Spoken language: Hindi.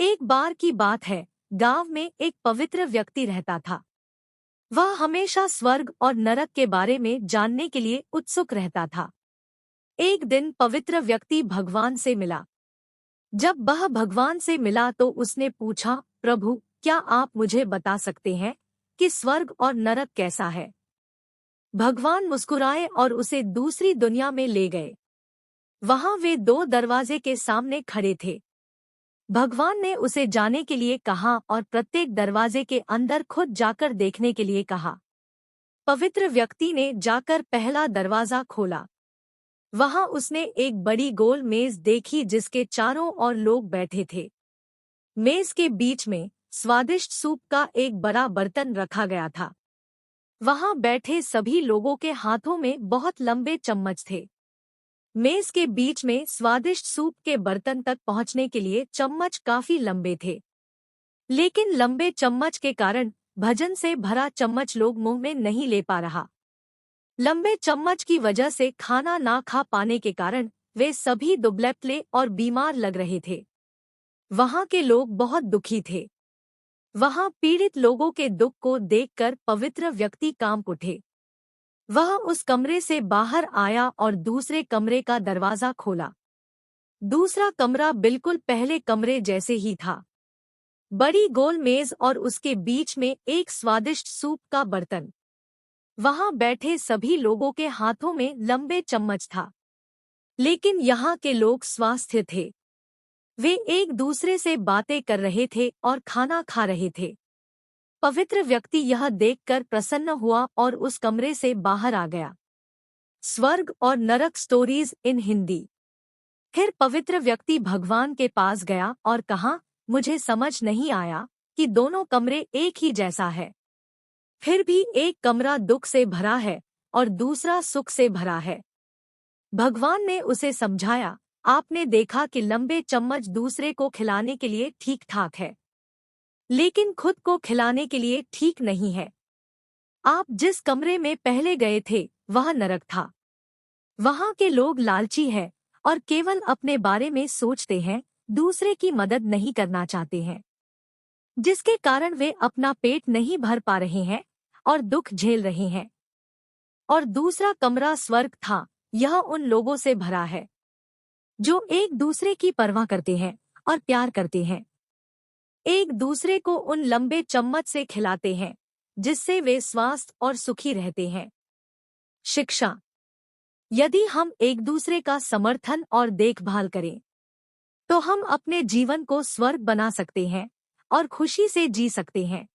एक बार की बात है, गांव में एक पवित्र व्यक्ति रहता था। वह हमेशा स्वर्ग और नरक के बारे में जानने के लिए उत्सुक रहता था। एक दिन पवित्र व्यक्ति भगवान से मिला। जब वह भगवान से मिला तो उसने पूछा, प्रभु, क्या आप मुझे बता सकते हैं कि स्वर्ग और नरक कैसा है? भगवान मुस्कुराए और उसे दूसरी दुनिया में ले गए। वहां वे दो दरवाजे के सामने खड़े थे। भगवान ने उसे जाने के लिए कहा और प्रत्येक दरवाजे के अंदर खुद जाकर देखने के लिए कहा। पवित्र व्यक्ति ने जाकर पहला दरवाजा खोला। वहां उसने एक बड़ी गोल मेज देखी जिसके चारों ओर लोग बैठे थे। मेज के बीच में स्वादिष्ट सूप का एक बड़ा बर्तन रखा गया था। वहां बैठे सभी लोगों के हाथों में बहुत लंबे चम्मच थे। मेज के बीच में स्वादिष्ट सूप के बर्तन तक पहुंचने के लिए चम्मच काफी लंबे थे, लेकिन लंबे चम्मच के कारण भजन से भरा चम्मच लोग मुंह में नहीं ले पा रहा। लंबे चम्मच की वजह से खाना ना खा पाने के कारण वे सभी दुबले-पतले और बीमार लग रहे थे। वहां के लोग बहुत दुखी थे। वहां पीड़ित लोगों के दुख को देखकर पवित्र व्यक्ति कांप उठे। वह उस कमरे से बाहर आया और दूसरे कमरे का दरवाजा खोला। दूसरा कमरा बिल्कुल पहले कमरे जैसे ही था। बड़ी गोल मेज और उसके बीच में एक स्वादिष्ट सूप का बर्तन। वहां बैठे सभी लोगों के हाथों में लंबे चम्मच था, लेकिन यहाँ के लोग स्वस्थ थे। वे एक दूसरे से बातें कर रहे थे और खाना खा रहे थे। पवित्र व्यक्ति यह देखकर प्रसन्न हुआ और उस कमरे से बाहर आ गया। स्वर्ग और नरक स्टोरीज इन हिंदी। फिर पवित्र व्यक्ति भगवान के पास गया और कहा, मुझे समझ नहीं आया कि दोनों कमरे एक ही जैसा है। फिर भी एक कमरा दुख से भरा है और दूसरा सुख से भरा है। भगवान ने उसे समझाया, आपने देखा कि लंबे चम्मच दूसरे को खिलाने के लिए ठीक ठाक है, लेकिन खुद को खिलाने के लिए ठीक नहीं है। आप जिस कमरे में पहले गए थे वह नरक था। वहां के लोग लालची हैं और केवल अपने बारे में सोचते हैं, दूसरे की मदद नहीं करना चाहते हैं, जिसके कारण वे अपना पेट नहीं भर पा रहे हैं और दुख झेल रहे हैं। और दूसरा कमरा स्वर्ग था। यह उन लोगों से भरा है जो एक दूसरे की परवाह करते हैं और प्यार करते हैं। एक दूसरे को उन लंबे चम्मच से खिलाते हैं जिससे वे स्वस्थ और सुखी रहते हैं। शिक्षा। यदि हम एक दूसरे का समर्थन और देखभाल करें तो हम अपने जीवन को स्वर्ग बना सकते हैं और खुशी से जी सकते हैं।